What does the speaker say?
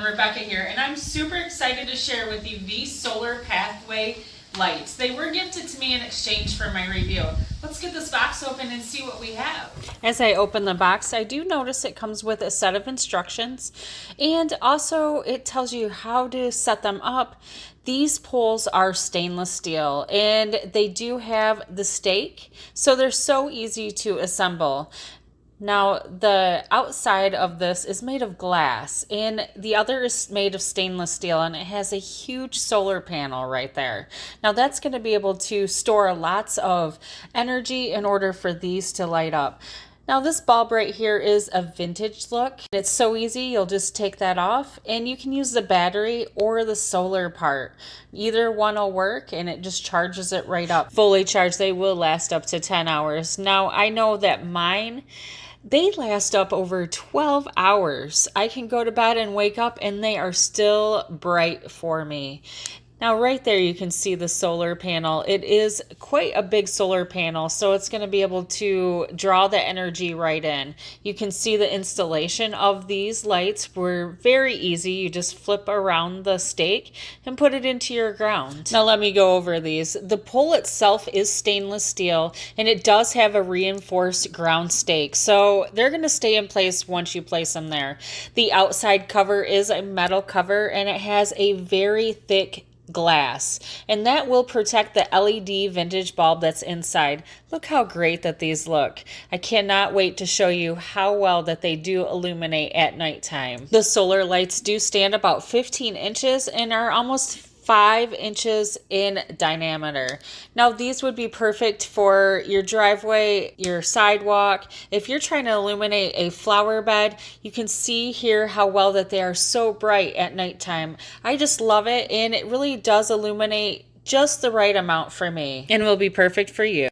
Rebecca here, and I'm super excited to share with you these Solar Pathway Lights. They were gifted to me in exchange for my review. Let's get this box open and see what we have. As I open the box, I do notice it comes with a set of instructions, and also it tells you how to set them up. These poles are stainless steel, and they do have the stake, so they're so easy to assemble. Now, the outside of this is made of glass, and the other is made of stainless steel, and it has a huge solar panel right there. Now, that's going to be able to store lots of energy in order for these to light up. Now, this bulb right here is a vintage look. It's so easy, you'll just take that off, and you can use the battery or the solar part. Either one will work, and it just charges it right up. Fully charged, they will last up to 10 hours. Now, I know that mine, they last up over 12 hours. I can go to bed and wake up and they are still bright for me. Now right there you can see the solar panel. It is quite a big solar panel, so it's going to be able to draw the energy right in. You can see the installation of these lights were very easy. You just flip around the stake and put it into your ground. Now let me go over these. The pole itself is stainless steel, and it does have a reinforced ground stake, so they're going to stay in place once you place them there. The outside cover is a metal cover, and it has a very thick glass, and that will protect the LED vintage bulb that's inside. Look how great that these look. I cannot wait to show you how well that they do illuminate at nighttime. The solar lights do stand about 15 inches and are almost 5 inches in diameter. Now these would be perfect for your driveway, your sidewalk. If you're trying to illuminate a flower bed, you can see here how well that they are so bright at nighttime. I just love it, and it really does illuminate just the right amount for me, and will be perfect for you.